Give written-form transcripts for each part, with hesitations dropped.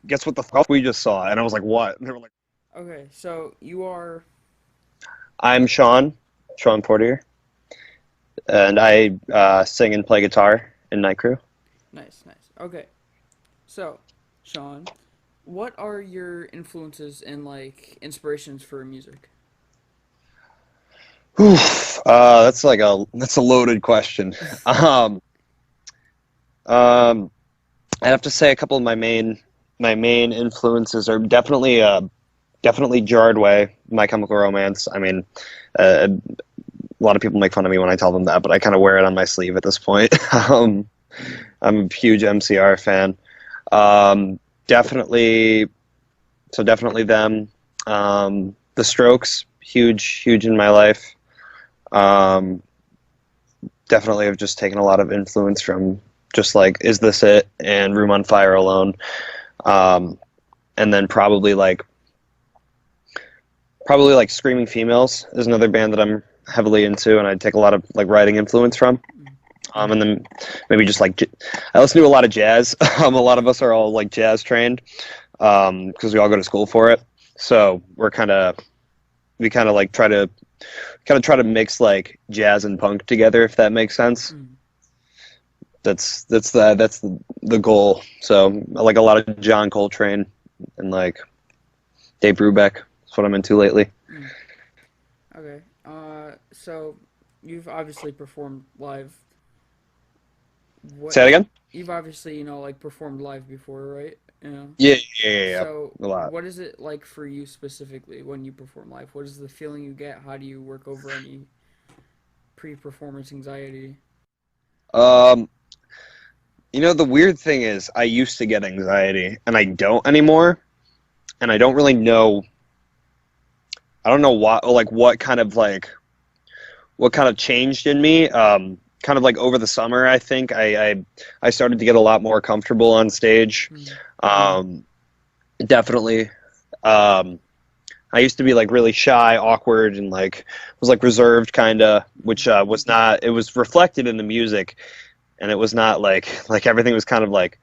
guess what the fuck we just saw? And I was like, what? And they were like, Okay, so you are I'm Shawn Portier, and I sing and play guitar in Nightcrew. nice, nice. Okay, so Shawn, what are your influences and like inspirations for music? That's a loaded question. Um, um, I'd have to say a couple of my main influences are definitely Jarred Way, My Chemical Romance. I mean, a lot of people make fun of me when I tell them that, but I kind of wear it on my sleeve at this point. I'm a huge MCR fan. Um, definitely, definitely them. The Strokes, huge in my life. Um, definitely have just taken a lot of influence from just like Is This It and Room on Fire Alone. Um, and then probably like Screaming Females is another band that I'm heavily into, and I take a lot of like writing influence from. Mm. And then maybe just like I listen to a lot of jazz. A lot of us are all like jazz trained because we all go to school for it. So we kind of like try to mix like jazz and punk together, if that makes sense. Mm. That's the goal. So I like a lot of John Coltrane and like Dave Brubeck. That's what I'm into lately. Mm. Okay, so you've obviously performed live. What Say that again. you've obviously like performed live before, right? You know. Yeah, yeah. So, A lot. what is it like for you specifically when you perform live? What is the feeling you get? How do you work over any pre-performance anxiety? Um, the weird thing is, I used to get anxiety, and I don't anymore, and I don't really know. I don't know what kind of changed in me. Kind of like over the summer, I think I started to get a lot more comfortable on stage. Mm. Um, definitely. Um, I used to be like really shy, awkward, and like was like reserved, kind of, which was not. It was reflected in the music, and it was not like everything was kind of like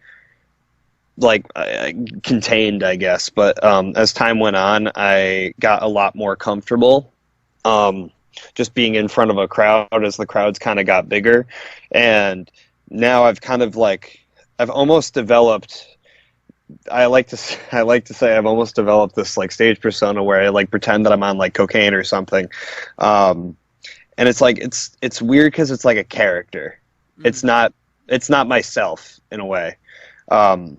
contained, I guess. But as time went on, I got a lot more comfortable. Um, just being in front of a crowd as the crowds kind of got bigger, and now I've almost developed. I like to say I've almost developed this like stage persona where I like pretend that I'm on like cocaine or something, um, and it's like it's weird because it's like a character. Mm. It's not it's not myself in a way. Um,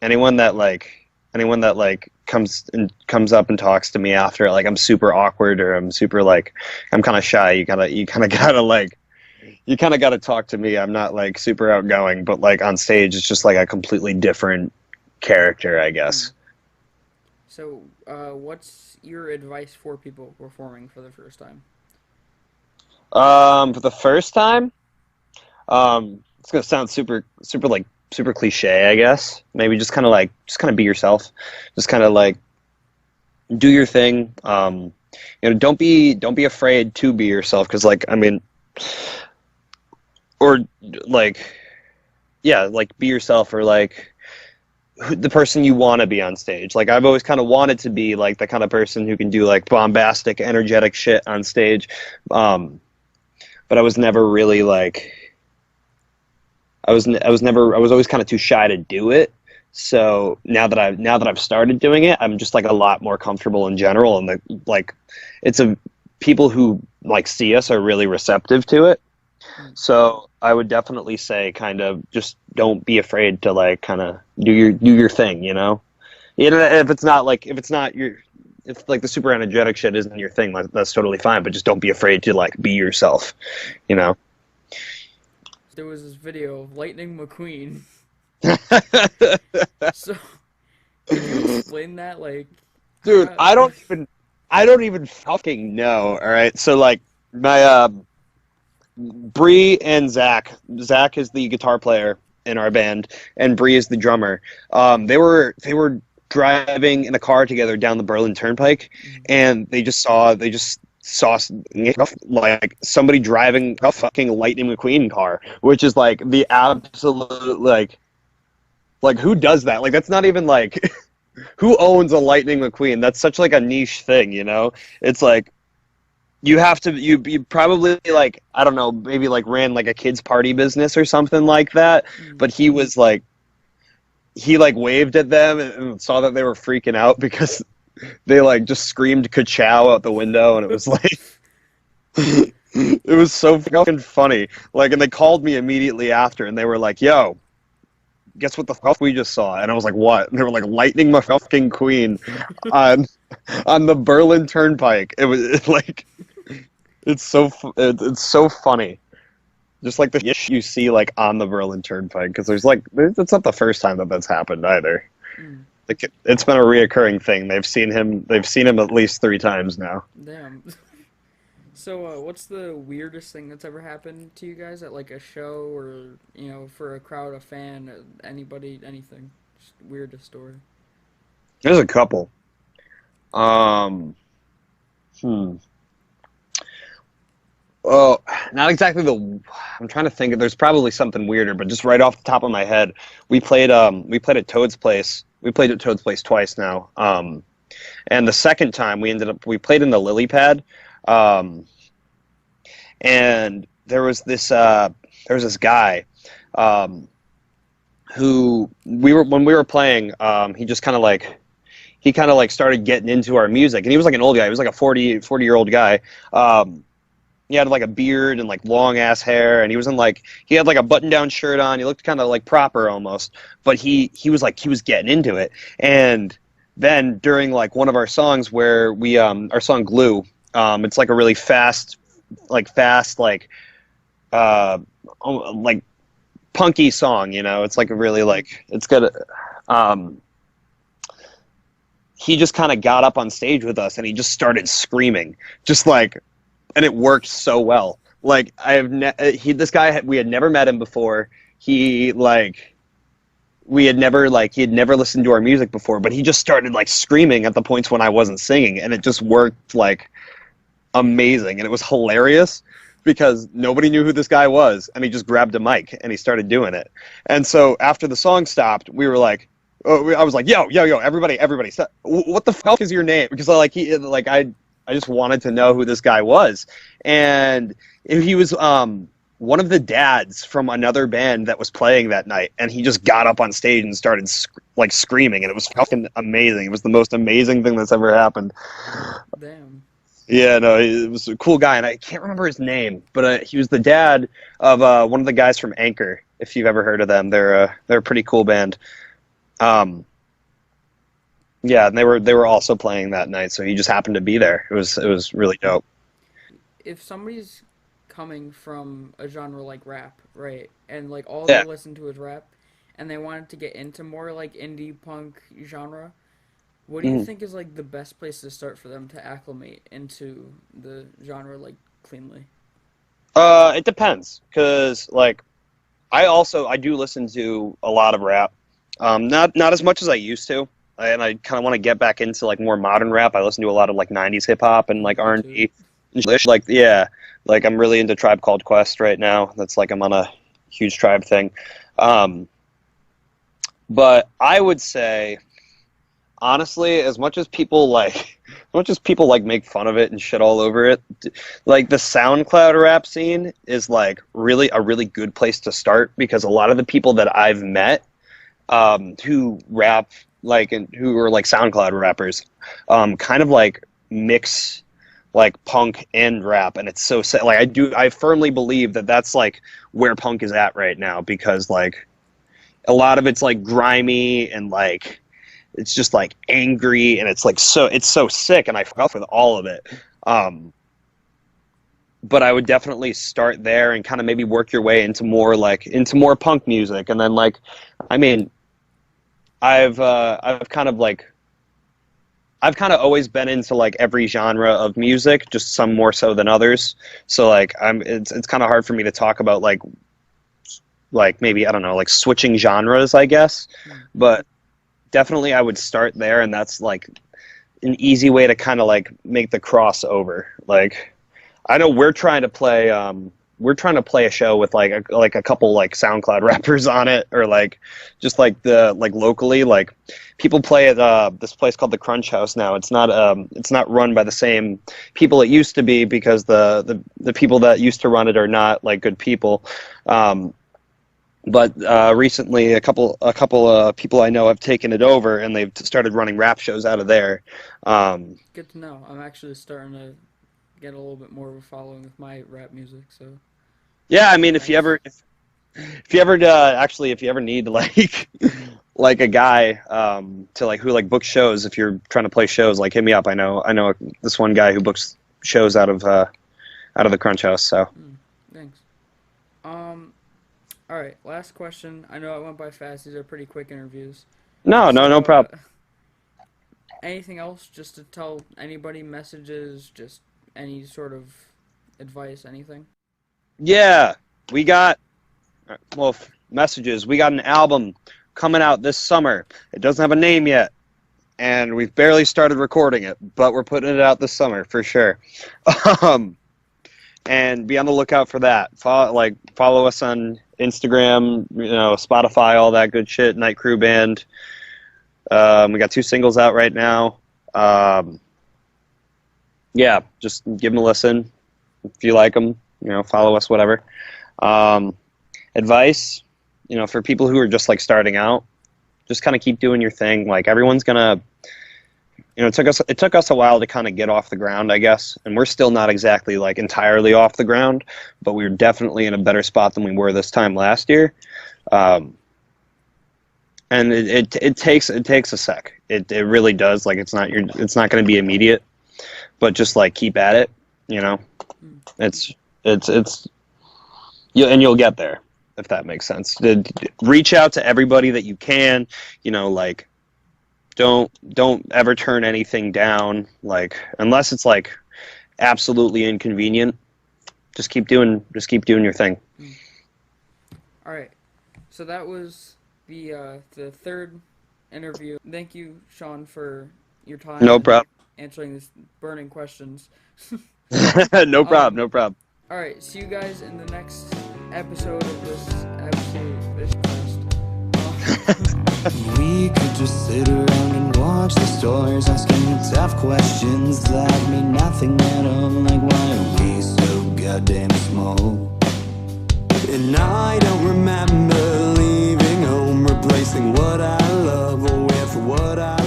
anyone that like anyone that like comes up and talks to me after like I'm super awkward or I'm super like I'm kind of shy. You kind of gotta like you kind of got to talk to me. I'm not like super outgoing, but like on stage, it's just like a completely different character, I Mm. guess. So, what's your advice for people performing for the first time? For the first time, it's gonna sound super cliche, I guess. Maybe just kind of be yourself. Just kind of like do your thing. Don't be afraid to be yourself because like I mean, or like yeah, like be yourself or like the person you want to be on stage. Like I've always kind of wanted to be like the kind of person who can do like bombastic, energetic shit on stage. Um, but I was never really like I was always kind of too shy to do it. So now that I've started doing it, I'm just like a lot more comfortable in general, and like it's a people who like see us are really receptive to it. Mm. So I would definitely say kind of just don't be afraid to like kind of do your thing, you know. If it's not your if like the super energetic shit isn't your thing, that's totally fine. But just don't be afraid to like be yourself, you know. There was this video of Lightning McQueen. So, could you explain that? Like, Dude, how? I don't even fucking know. All right, so like my Bree and Zach. Zach is the guitar player in our band, and Bree is the drummer. They were driving in a car together down the Berlin Turnpike, Mm. and they just saw like somebody driving a fucking Lightning McQueen car, which is like the absolute like Like, who does that? Like, that's not even like who owns a Lightning McQueen? That's such like a niche thing, you know? It's like you have to you probably like I don't know, maybe like ran like a kids party business or something like that, Mm. but he like waved at them and saw that they were freaking out because they like just screamed "ka-chow" out the window, and it was like it was so fucking funny. Like, and they called me immediately after, and they were like, "Yo, guess what the fuck we just saw?" And I was like, "What?" And they were like, "Lightning fucking Queen on on the Berlin Turnpike." It was like it's so funny. Just like the shit you see like on the Berlin Turnpike, because it's not the first time that that's happened either. Mm. Like it's been a reoccurring thing. They've seen him at least 3 times now. Damn. So, what's the weirdest thing that's ever happened to you guys at like a show or for a crowd, a fan, anybody, anything? Just weirdest story. There's a couple. Um, hmm. Oh, not exactly the. I'm trying to think. There's probably something weirder, but just right off the top of my head, we played at Toad's Place. We played at Toad's Place twice now. And the second time we played in the lily pad. Um, and there was this guy, um, who when we were playing, he kind of like started getting into our music, and he was like an old guy. He was like a 40-year-old guy. He had like a beard and like long ass hair, and he had like a button down shirt on. He looked kind of like proper almost, but he was getting into it. And then during like one of our songs where our song Glue, it's like a really fast uh like punky song, it's like a really like it's good. um he just kind of got up on stage with us and he just started screaming, just like, and it worked so well. Like this guy, we had never met him before. He had never listened to our music before, but he just started like screaming at the points when I wasn't singing, and it just worked like amazing, and it was hilarious because nobody knew who this guy was, and he just grabbed a mic and he started doing it. And so after the song stopped, we were like, I was like, yo, everybody, stop. What the fuck is your name? Because I just wanted to know who this guy was, and he was one of the dads from another band that was playing that night, and he just got up on stage and started screaming, and it was fucking amazing. It was the most amazing thing that's ever happened. Damn. Yeah, no, he was a cool guy, and I can't remember his name, but he was the dad of one of the guys from Anchor. If you've ever heard of them, they're a pretty cool band. Yeah, and they were also playing that night, so he just happened to be there. It was really dope. If somebody's coming from a genre like rap, right, and like all they Yeah. listen to is rap, and they wanted to get into more like indie punk genre, what do you Mhm. think is like the best place to start for them to acclimate into the genre like cleanly? It depends, cause like I do listen to a lot of rap, not as much as I used to, and I kind of want to get back into like more modern rap. I listen to a lot of like '90s hip hop and like Me too. R&B, and shit. Like yeah, like I'm really into Tribe Called Quest right now. That's like I'm on a huge Tribe thing, um, but I would say honestly, as much as people like make fun of it and shit all over it, like the SoundCloud rap scene is like really a really good place to start, because a lot of the people that I've met, who rap like and who are like SoundCloud rappers, kind of like mix like punk and rap, and it's so like I firmly believe that that's like where punk is at right now, because like a lot of it's like grimy and like it's just like angry, and it's so sick, and I fuck with all of it. Um, but I would definitely start there and kind of maybe work your way into more punk music, and then like, I mean, I've kind of like I've kind of always been into like every genre of music, just some more so than others. So like it's kind of hard for me to talk about like maybe I don't know, like switching genres, I guess, Hmm. but definitely I would start there, and that's like an easy way to kind of like make the crossover. Like I know we're trying to play. we're trying to play a show with like a couple like SoundCloud rappers on it, or like just like the like locally, like people play at this place called the Crunch House now. It's not run by the same people it used to be, because the people that used to run it are not like good people. But recently, a couple people I know have taken it over, and they've started running rap shows out of there. Good to know. I'm actually starting to get a little bit more of a following with my rap music, so Yeah, I mean, nice. if you ever need like like a guy to like who like books shows, if you're trying to play shows, like hit me up. I know this one guy who books shows out of the Crunch House. So Thanks. All right, last question. I know it went by fast. These are pretty quick interviews. no So, problem. anything else just to tell anybody? Messages, just any sort of advice, anything? Yeah, we got messages. We got an album coming out this summer. It doesn't have a name yet, and we've barely started recording it, but we're putting it out this summer for sure. And be on the lookout for that. Follow us on Instagram, Spotify, all that good shit. Nightcrew band. We got 2 singles out right now. Yeah, just give them a listen if you like them. Follow us, whatever. Advice, for people who are just like starting out, just kind of keep doing your thing. Like everyone's gonna, it took us a while to kind of get off the ground, I guess, and we're still not exactly like entirely off the ground, but we're definitely in a better spot than we were this time last year. And it takes a sec. It really does. Like it's not going to be immediate, but just like keep at it. It's you'll get there, if that makes sense. Reach out to everybody that you can. Like don't ever turn anything down. Like unless it's like absolutely inconvenient, just keep doing your thing. All right. So that was the third interview. Thank you, Shawn, for your time. No problem. Answering these burning questions. No problem. All right. See you guys in the next episode of this absolute Fishfest. We could just sit around and watch the stars, asking tough questions that mean nothing at all. Like, why are we so goddamn small? And I don't remember leaving home, replacing what I love with what I